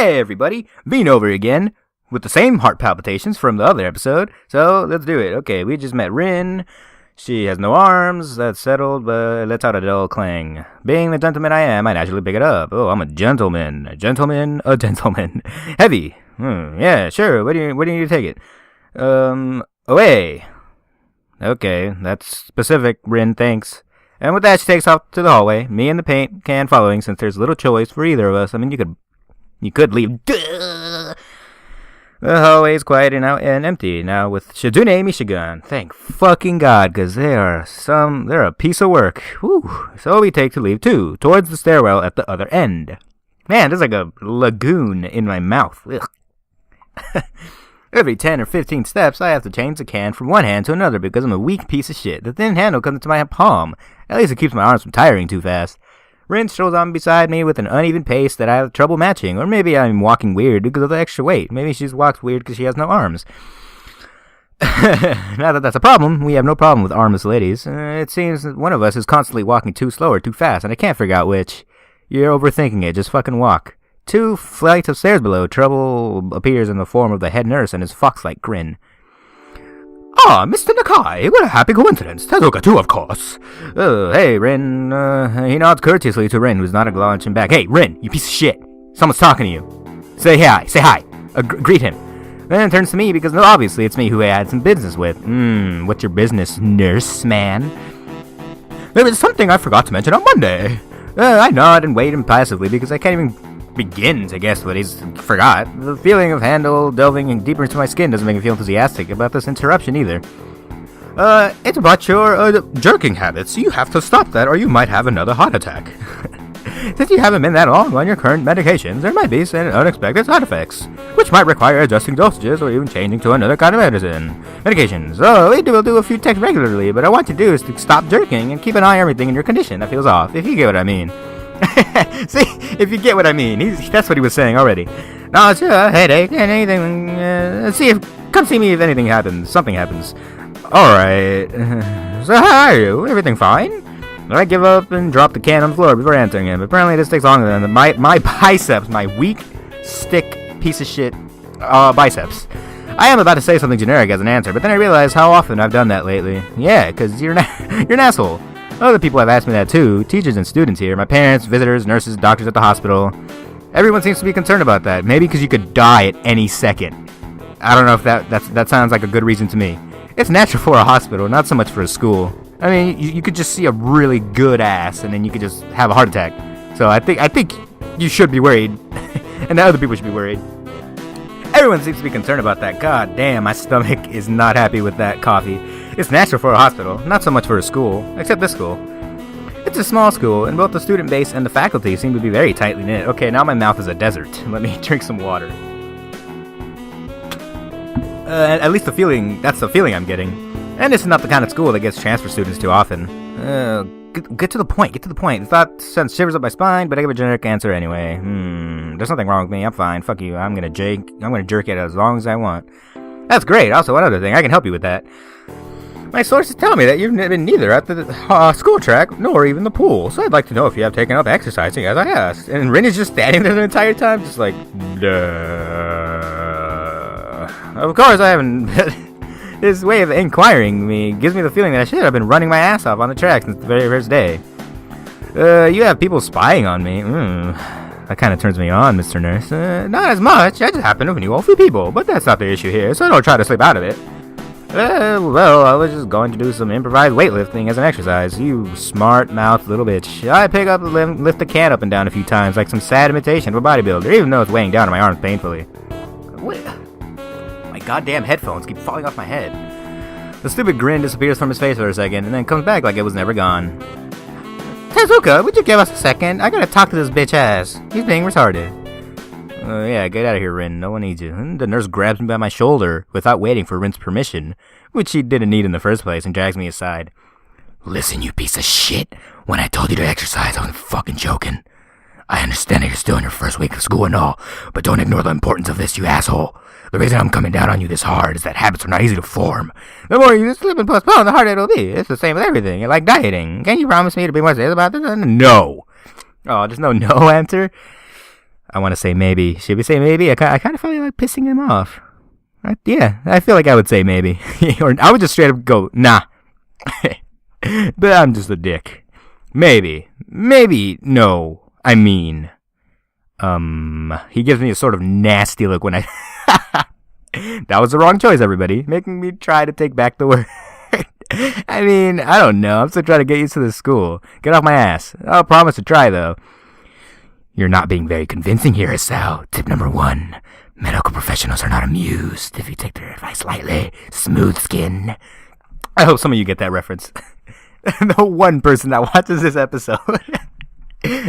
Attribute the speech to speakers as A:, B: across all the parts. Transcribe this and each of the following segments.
A: Hey everybody, Bean over again, with the same heart palpitations from the other episode, so let's do it. Okay, we just met Rin. She has no arms, that's settled, but let's out a dull clang. Being the gentleman I am, I naturally pick it up. Oh, I'm a gentleman. A gentleman. Heavy. Yeah, sure, where do you need to take it? Away. Okay, that's specific, Rin, thanks. And with that, she takes off to the hallway, me and the paint can following, since there's little choice for either of us. I mean, you could leave. Duh! The hallway is quiet and out and empty now with Shizune Michigan. Thank fucking God, because they're a piece of work. Whew. So we take to leave too, towards the stairwell at the other end. Man, there's like a lagoon in my mouth. Ugh. Every 10 or 15 steps, I have to change the can from one hand to another because I'm a weak piece of shit. The thin handle comes into my palm. At least it keeps my arms from tiring too fast. Rin strolls on beside me with an uneven pace that I have trouble matching. Or maybe I'm walking weird because of the extra weight. Maybe she just walks weird because she has no arms. Now that that's a problem, we have no problem with armless ladies. It seems that one of us is constantly walking too slow or too fast, and I can't figure out which. You're overthinking it. Just fucking walk. 2 flights of stairs below, trouble appears in the form of the head nurse and his fox-like grin. Ah, Mr. Nakai, what a happy coincidence. Tezuka too, of course. Hey, Rin. He nods courteously to Rin, who's not acknowledging back. Hey, Rin, you piece of shit. Someone's talking to you. Say hi. Greet him. Then it turns to me because obviously it's me who I had some business with. What's your business, nurse man? There was something I forgot to mention on Monday. I nod and wait impassively because I can't even begin to guess what he's forgot. The feeling of handle delving deeper into my skin doesn't make me feel enthusiastic about this interruption either. It's about your jerking habits. You have to stop that or you might have another heart attack. Since you haven't been that long on your current medications, there might be some unexpected side effects, which might require adjusting dosages or even changing to another kind of medications. We'll do a few texts regularly, but I want you to do is to stop jerking and keep an eye on everything in your condition that feels off, if you get what I mean. See, if you get what I mean, that's what he was saying already. No, it's a headache and anything. Come see me if something happens. Alright. So how are you? Everything fine? I give up and drop the can on the floor before answering him. Apparently this takes longer than my biceps, my weak stick piece of shit biceps. I am about to say something generic as an answer, but then I realize how often I've done that lately. Yeah, because you're an asshole. Other people have asked me that too, teachers and students here, my parents, visitors, nurses, doctors at the hospital. Everyone seems to be concerned about that, maybe because you could die at any second. I don't know if that sounds like a good reason to me. It's natural for a hospital, not so much for a school. I mean, you could just see a really good ass, and then you could just have a heart attack. So I think you should be worried, and the other people should be worried. Everyone seems to be concerned about that. God damn, my stomach is not happy with that coffee. It's natural for a hospital, not so much for a school, except this school. It's a small school, and both the student base and the faculty seem to be very tightly knit. Okay, now my mouth is a desert. Let me drink some water. At least that's the feeling I'm getting. And this is not the kind of school that gets transfer students too often. Get to the point. The thought sends shivers up my spine, but I give a generic answer anyway. There's nothing wrong with me. I'm fine. Fuck you. I'm gonna jerk it as long as I want. That's great. Also, one other thing, I can help you with that. My sources tell me that you've been neither at the school track nor even the pool, so I'd like to know if you have taken up exercising as I asked. And Rin is just standing there the entire time, just like, duh. Of course, I haven't. His way of inquiring me gives me the feeling that I should have been running my ass off on the track since the very first day. You have people spying on me. That kind of turns me on, Mr. Nurse. Not as much. I just happen to know a few people, but that's not the issue here, so don't try to slip out of it. Well, I was just going to do some improvised weightlifting as an exercise. You smart-mouthed little bitch. I pick up and lift the can up and down a few times like some sad imitation of a bodybuilder, even though it's weighing down on my arms painfully. What? My goddamn headphones keep falling off my head. The stupid grin disappears from his face for a second, and then comes back like it was never gone. Tezuka, would you give us a second? I gotta talk to this bitch ass. He's being retarded. Yeah, get out of here, Rin. No one needs you. And the nurse grabs me by my shoulder without waiting for Rin's permission, which she didn't need in the first place, and drags me aside. Listen, you piece of shit. When I told you to exercise, I wasn't fucking joking. I understand that you're still in your first week of school and all, but don't ignore the importance of this, you asshole. The reason I'm coming down on you this hard is that habits are not easy to form. The more you slip and postpone, the harder it'll be. It's the same with everything. Like dieting. Can you promise me to be more serious about this? No. Oh, there's no answer? I want to say maybe. Should we say maybe? I kind of feel like pissing him off. Yeah, I feel like I would say maybe. Or I would just straight up go, nah. But I'm just a dick. Maybe. Maybe, no. I mean. He gives me a sort of nasty look when I... That was the wrong choice, everybody. Making me try to take back the word. I mean, I don't know. I'm still trying to get used to this school. Get off my ass. I'll promise to try, though. You're not being very convincing here, Sal. Tip number 1. Medical professionals are not amused if you take their advice lightly. Smooth skin. I hope some of you get that reference. The one person that watches this episode.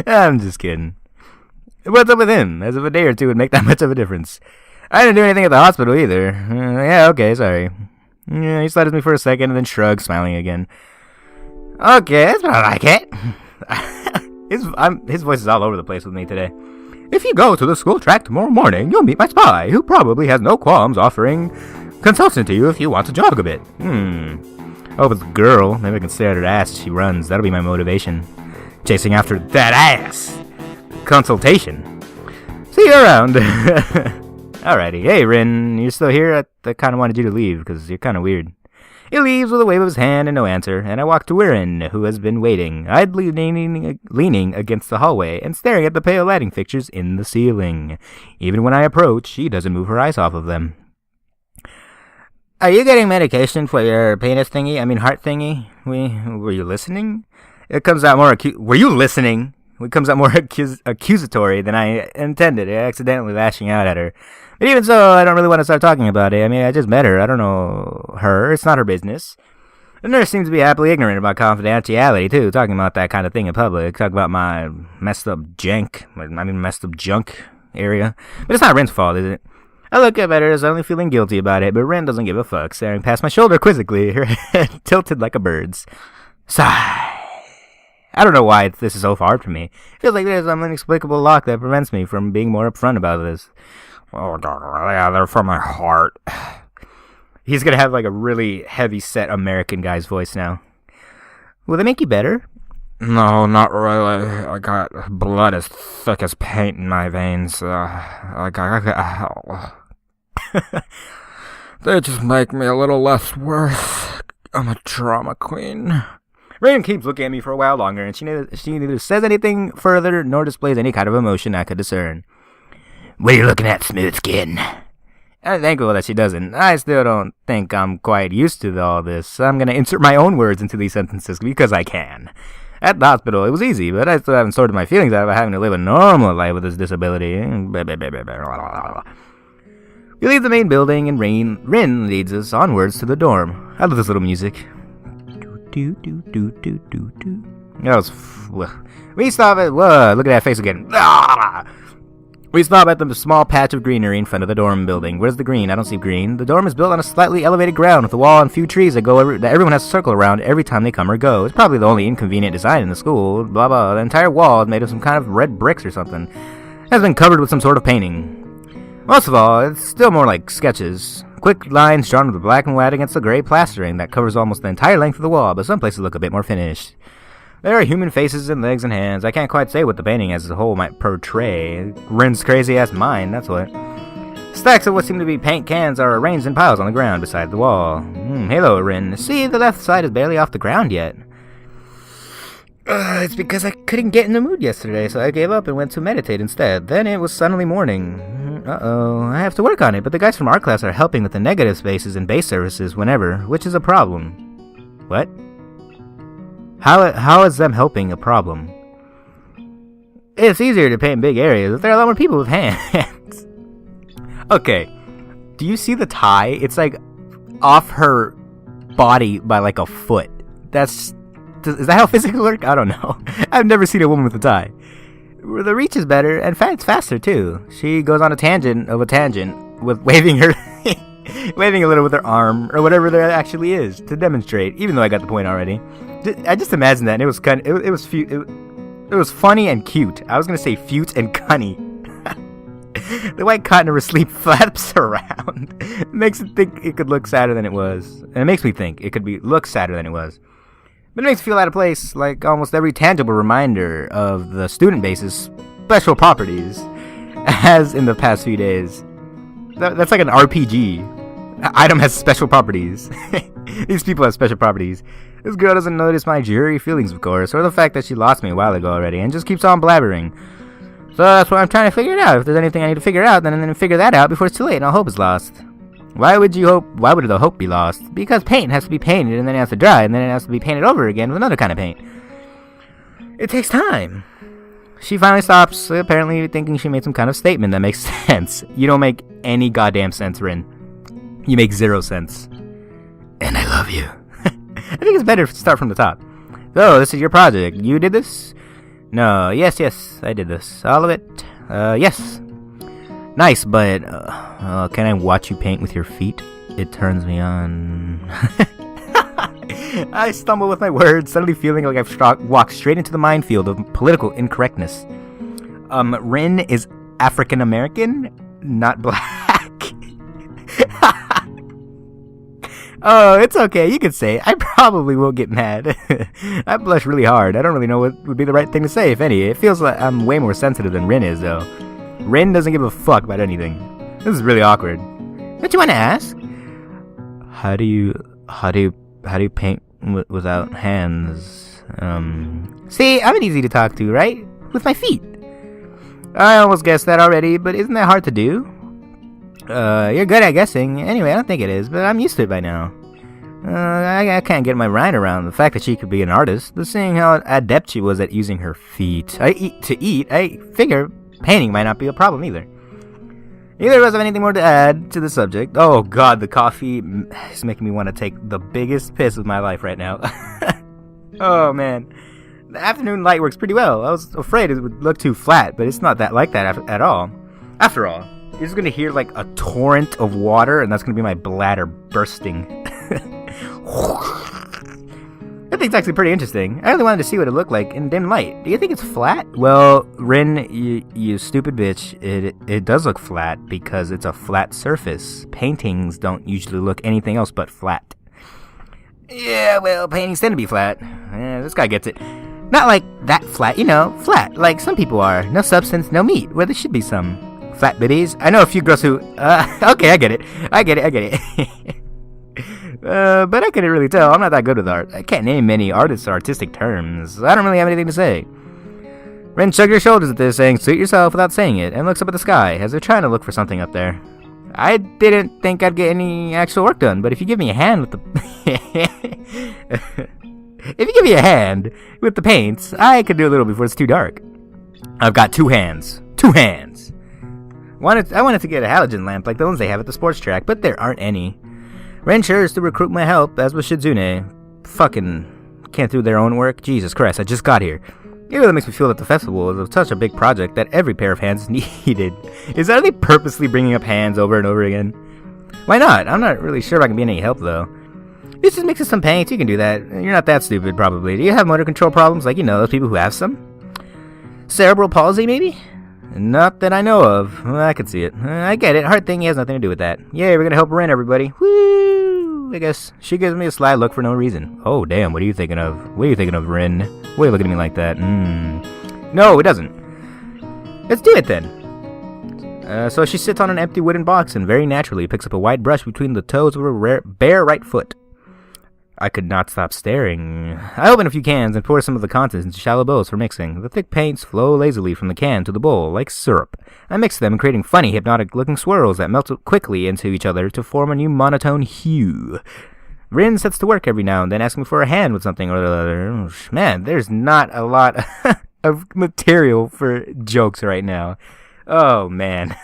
A: I'm just kidding. What's up with him? As if a day or two would make that much of a difference. I didn't do anything at the hospital either. Yeah, okay, sorry. Yeah, he slatters me for a second and then shrugs, smiling again. Okay, that's about like it. His voice is all over the place with me today. If you go to the school track tomorrow morning, you'll meet my spy, who probably has no qualms offering consulting to you if you want to jog a bit. Oh, but the girl, maybe I can stare at her ass as she runs. That'll be my motivation. Chasing after that ass. Consultation. See you around. Alrighty. Hey, Rin, you're still here? I kind of wanted you to leave, because you're kind of weird. He leaves with a wave of his hand and no answer, and I walk to Rin, who has been waiting, idly leaning against the hallway and staring at the pale lighting fixtures in the ceiling. Even when I approach, she doesn't move her eyes off of them. Are you getting medication for your penis thingy? I mean, heart thingy? Were you listening? It comes out more were you listening? It comes out more accusatory than I intended, accidentally lashing out at her. But even so, I don't really want to start talking about it. I mean, I just met her. I don't know her. It's not her business. The nurse seems to be happily ignorant about confidentiality, too, talking about that kind of thing in public. Talking about my messed up junk area. But it's not Ren's fault, is it? I look up at her, suddenly feeling guilty about it, but Ren doesn't give a fuck, staring past my shoulder quizzically, her head tilted like a bird's. Sigh. I don't know why this is so hard for me. It feels like there's some inexplicable lock that prevents me from being more upfront about this. Oh, yeah, they're from my heart. He's gonna have like a really heavy-set American guy's voice now. Will they make you better? No, not really. I got blood as thick as paint in my veins. They just make me a little less worse. I'm a drama queen. Rain keeps looking at me for a while longer, and she neither says anything further nor displays any kind of emotion I could discern. What are you looking at, smooth skin? I'm thankful that she doesn't. I still don't think I'm quite used to all this. I'm going to insert my own words into these sentences because I can. At the hospital, it was easy, but I still haven't sorted my feelings out about having to live a normal life with this disability. We leave the main building, and Rin leads us onwards to the dorm. I love this little music. We stop at... Whoa, look at that face again. We stop at the small patch of greenery in front of the dorm building. Where's the green? I don't see green. The dorm is built on a slightly elevated ground with a wall and few trees that everyone has to circle around every time they come or go. It's probably the only inconvenient design in the school. Blah, blah. The entire wall is made of some kind of red bricks or something. It has been covered with some sort of painting. Most of all, it's still more like sketches. Quick lines drawn with black and white against the gray plastering that covers almost the entire length of the wall, but some places look a bit more finished. There are human faces and legs and hands. I can't quite say what the painting as a whole might portray. Rin's crazy-ass mind, that's what. Stacks of what seem to be paint cans are arranged in piles on the ground beside the wall. Hello, Rin. See, the left side is barely off the ground yet. It's because I couldn't get in the mood yesterday, so I gave up and went to meditate instead. Then it was suddenly morning. Uh-oh, I have to work on it, but the guys from art class are helping with the negative spaces and base surfaces whenever, which is a problem. What? How is them helping a problem? It's easier to paint big areas, but there are a lot more people with hands. Okay, do you see the tie? It's like off her body by like a foot. Is that how physics work? I don't know. I've never seen a woman with a tie. The reach is better, and it's faster too. She goes on a tangent with waving a little with her arm, or whatever there actually is, to demonstrate, even though I got the point already. I just imagined that, and it was it was funny and cute. I was going to say cute and cunny. The white cotton of her sleeve flaps around. It makes it think it could look sadder than it was. And it makes me think it could look sadder than it was. But it makes me feel out of place, like almost every tangible reminder of the student base's special properties. as in the past few days. That's like an RPG. Item has special properties. These people have special properties. This girl doesn't notice my jury feelings, of course, or the fact that she lost me a while ago already, and just keeps on blabbering. So that's why I'm trying to figure it out. If there's anything I need to figure out, then figure that out before it's too late and all hope is lost. Why would the hope be lost? Because paint has to be painted, and then it has to dry, and then it has to be painted over again with another kind of paint. It takes time. She finally stops, apparently thinking she made some kind of statement that makes sense. You don't make any goddamn sense, Rin. You make 0 sense. And I love you. I think it's better to start from the top. So, this is your project. You did this? No, yes, I did this. All of it? Yes. Nice, but can I watch you paint with your feet? It turns me on. I stumble with my words, suddenly feeling like I've walked straight into the minefield of political incorrectness. Rin is African American, not black. Oh, it's okay, you can say it. I probably will get mad. I blush really hard. I don't really know what would be the right thing to say, if any. It feels like I'm way more sensitive than Rin is, though. Rin doesn't give a fuck about anything. This is really awkward. What you want to ask? How do you paint without hands? See, I'm easy to talk to, right? With my feet. I almost guessed that already, but isn't that hard to do? You're good at guessing. Anyway, I don't think it is, but I'm used to it by now. I can't get my mind around the fact that she could be an artist, but seeing how adept she was at using her feet. I figure painting might not be a problem either. Neither of us have anything more to add to the subject. Oh god, the coffee is making me want to take the biggest piss of my life right now. Oh man. The afternoon light works pretty well. I was afraid it would look too flat, but it's not that like that at all. After all, you're just going to hear like a torrent of water, and that's going to be my bladder bursting. That thing's actually pretty interesting. I really wanted to see what it looked like in dim light. Do you think it's flat? Well, Rin, you stupid bitch, it does look flat because it's a flat surface. Paintings don't usually look anything else but flat. Yeah, well, paintings tend to be flat. Yeah, this guy gets it. Not like that flat, flat, like some people are. No substance, no meat, where there should be some. Flat bitties. I know a few girls who, okay, I get it. But I couldn't really tell. I'm not that good with art. I can't name many artists' artistic terms. I don't really have anything to say. Rin shrugged her shoulders at this, saying, suit yourself without saying it, and looks up at the sky, as if trying to look for something up there. I didn't think I'd get any actual work done, but if you give me a hand with the... If you give me a hand with the paints, I could do a little before it's too dark. I've got 2 hands. 2 hands! I wanted to get a halogen lamp like the ones they have at the sports track, but there aren't any. Ren sure is to recruit my help, as was Shizune. Fucking can't do their own work? Jesus Christ, I just got here. It really makes me feel that the festival is such a big project that every pair of hands is needed. Is that they purposely bringing up hands over and over again? Why not? I'm not really sure if I can be any help, though. This just mixes some paints, you can do that. You're not that stupid, probably. Do you have motor control problems like, those people who have some? Cerebral palsy, maybe? Not that I know of. Well, I can see it. I get it. Heart thing has nothing to do with that. Yeah, we're gonna help Ren, everybody. Woo! I guess. She gives me a sly look for no reason. Oh, damn. What are you thinking of? What are you thinking of, Ren? Why are you looking at me like that? No, it doesn't. Let's do it, then. So she sits on an empty wooden box and very naturally picks up a white brush between the toes of her bare right foot. I could not stop staring. I open a few cans and pour some of the contents into shallow bowls for mixing. The thick paints flow lazily from the can to the bowl, like syrup. I mix them, creating funny, hypnotic-looking swirls that melt quickly into each other to form a new monotone hue. Rin sets to work every now and then, asking for a hand with something or the other. Man, there's not a lot of material for jokes right now. Oh, man.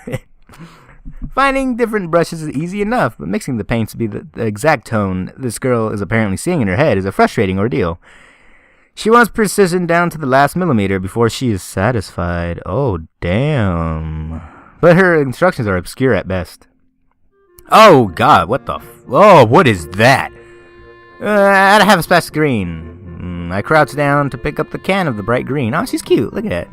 A: Finding different brushes is easy enough, but mixing the paints to be the exact tone this girl is apparently seeing in her head is a frustrating ordeal. She wants precision down to the last millimeter before she is satisfied. Oh, damn. But her instructions are obscure at best. Oh, God, what the oh, what is that? I have a splash of green. I crouch down to pick up the can of the bright green. Oh, she's cute. Look at that.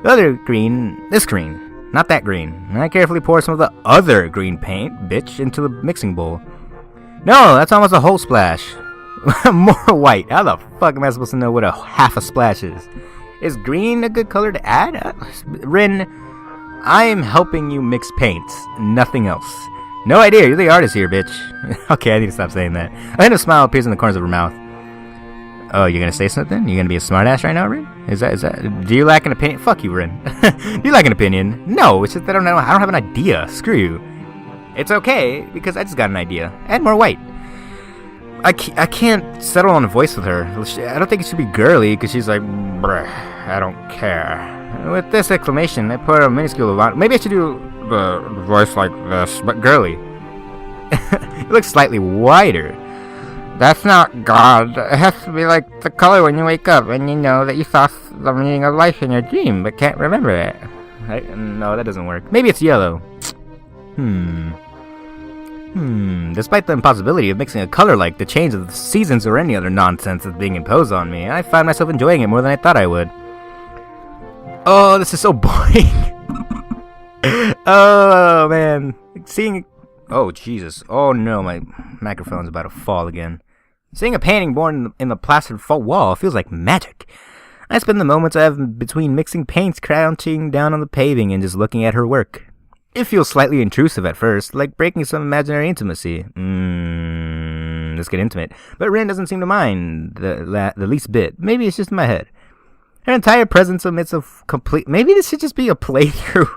A: The other green, this green. Not that green. I carefully pour some of the other green paint, bitch, into the mixing bowl. No, that's almost a whole splash. More white. How the fuck am I supposed to know what half a splash is? Is green a good color to add? Rin, I'm helping you mix paints, nothing else. No idea, you're the artist here, bitch. Okay, I need to stop saying that. A hint of smile appears in the corners of her mouth. Oh, you're gonna say something? You're gonna be a smartass right now, Rin? Is that? Do you lack an opinion? Fuck you, Rin. Do you lack an opinion? No, it's just that I don't have an idea. Screw you. It's okay, because I just got an idea. Add more white. I can't settle on a voice with her. I don't think it should be girly, because she's like, bruh, I don't care. With this exclamation, I put a minuscule amount. Maybe I should do the voice like this, but girly. It looks slightly wider. That's not God. It has to be like the color when you wake up and you know that you saw the meaning of life in your dream, but can't remember it. No, that doesn't work. Maybe it's yellow. Despite the impossibility of mixing a color like the change of the seasons or any other nonsense that's being imposed on me, I find myself enjoying it more than I thought I would. Oh, this is so boring. Oh, man. Seeing... Oh, Jesus. Oh, no, my microphone's about to fall again. Seeing a painting born in the plastered wall feels like magic. I spend the moments I have between mixing paints crouching down on the paving and just looking at her work. It feels slightly intrusive at first, like breaking some imaginary intimacy. Let's get intimate. But Rin doesn't seem to mind the least bit. Maybe it's just in my head. Her entire presence amidst a complete... Maybe this should just be a playthrough.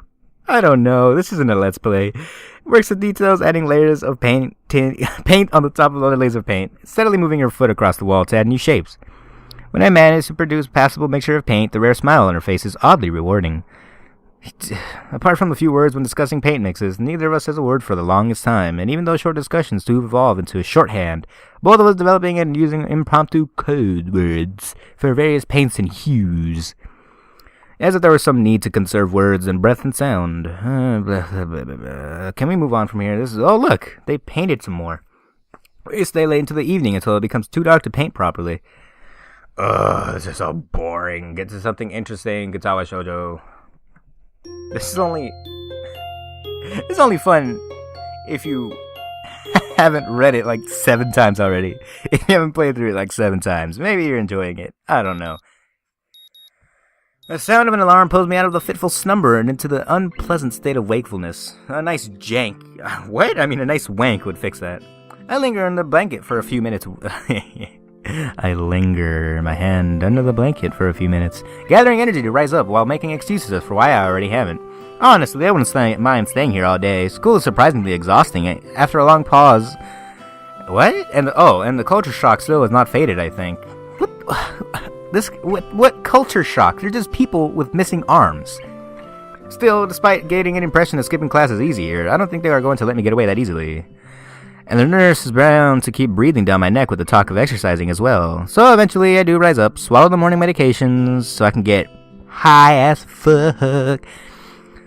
A: I don't know. This isn't a Let's Play. Works with details, adding layers of paint on the top of other layers of paint, steadily moving her foot across the wall to add new shapes. When I manage to produce a passable mixture of paint, the rare smile on her face is oddly rewarding. Apart from a few words when discussing paint mixes, neither of us has a word for the longest time, and even though short discussions do evolve into a shorthand, both of us developing and using impromptu code words for various paints and hues. As if there was some need to conserve words and breath and sound. Can we move on from here? Oh, look! They painted some more. We stay late into the evening until it becomes too dark to paint properly. Ugh, this is so boring. Get to something interesting, Katawa Shoujo. This is only fun if you haven't read it like 7 times already. If you haven't played through it like 7 times. Maybe you're enjoying it. I don't know. The sound of an alarm pulls me out of the fitful slumber and into the unpleasant state of wakefulness. A nice jank. What? I mean, a nice wank would fix that. I linger in the blanket for a few minutes. I linger my hand under the blanket for a few minutes, gathering energy to rise up while making excuses for why I already haven't. Honestly, I wouldn't mind staying here all day. School is surprisingly exhausting. After a long pause... What? And the culture shock still has not faded, I think. What culture shock? They're just people with missing arms. Still, despite getting an impression that skipping class is easier, I don't think they are going to let me get away that easily. And the nurse is bound to keep breathing down my neck with the talk of exercising as well. So eventually I do rise up, swallow the morning medications so I can get high as fuck,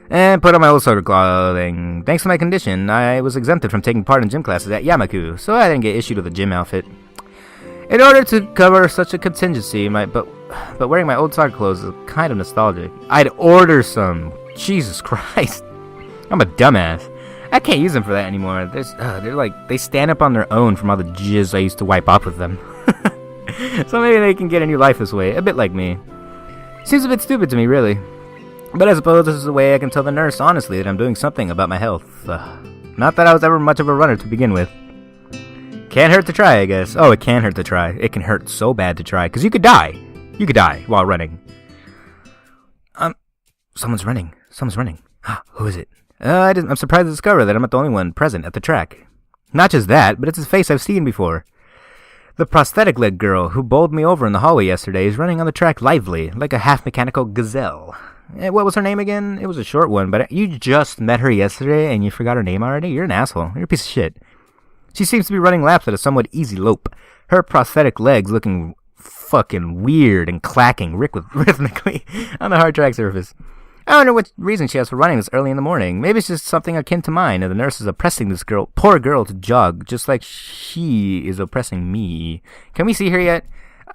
A: and put on my old sort of clothing. Thanks to my condition, I was exempted from taking part in gym classes at Yamaku, so I didn't get issued with a gym outfit. In order to cover such a contingency, but wearing my old soccer clothes is kind of nostalgic. I'd order some. Jesus Christ. I'm a dumbass. I can't use them for that anymore. They're like, they stand up on their own from all the jizz I used to wipe off with them. So maybe they can get a new life this way, a bit like me. Seems a bit stupid to me, really. But I suppose this is a way I can tell the nurse honestly that I'm doing something about my health. Not that I was ever much of a runner to begin with. Can't hurt to try, I guess. Oh, it can hurt to try. It can hurt so bad to try, because you could die. You could die while running. Someone's running. Who is it? I'm surprised to discover that I'm not the only one present at the track. Not just that, but it's his face I've seen before. The prosthetic-leg girl who bowled me over in the hallway yesterday is running on the track lively, like a half-mechanical gazelle. What was her name again? It was a short one, but you just met her yesterday and you forgot her name already? You're an asshole. You're a piece of shit. She seems to be running laps at a somewhat easy lope, her prosthetic legs looking fucking weird and clacking rhythmically on the hard track surface. I wonder what reason she has for running this early in the morning. Maybe it's just something akin to mine, and the nurse is oppressing this poor girl to jog, just like she is oppressing me. Can we see her yet?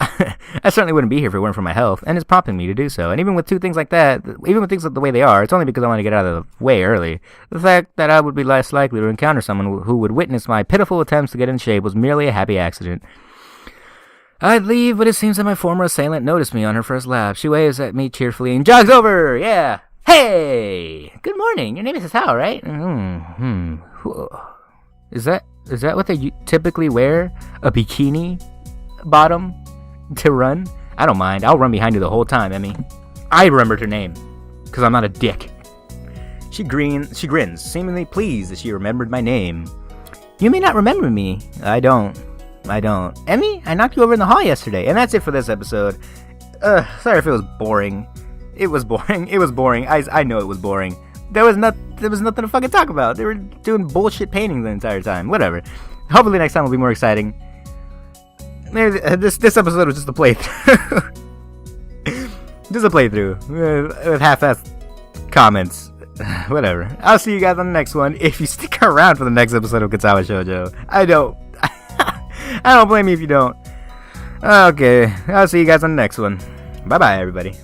A: I certainly wouldn't be here if it weren't for my health, and it's prompting me to do so. And even with things like that, even with things the way they are, it's only because I want to get out of the way early. The fact that I would be less likely to encounter someone who would witness my pitiful attempts to get in shape was merely a happy accident. I'd leave, but it seems that my former assailant noticed me on her first lap. She waves at me cheerfully and jogs over! Yeah! Hey! Good morning. Your name is Hao, right? Is that what they typically wear? A bikini bottom to run? I don't mind. I'll run behind you the whole time, Emmy. I remembered her name, because I'm not a dick. She grins, seemingly pleased that she remembered my name. You may not remember me. I don't. Emmy, I knocked you over in the hall yesterday. And that's it for this episode. Sorry if it was boring. It was boring. I know it was boring. There was nothing to fucking talk about. They were doing bullshit paintings the entire time. Whatever. Hopefully next time will be more exciting. This episode was just a playthrough. Just a playthrough. With half-assed comments. Whatever. I'll see you guys on the next one. If you stick around for the next episode of Katawa Shoujo. I don't blame you if you don't. Okay. I'll see you guys on the next one. Bye-bye, everybody.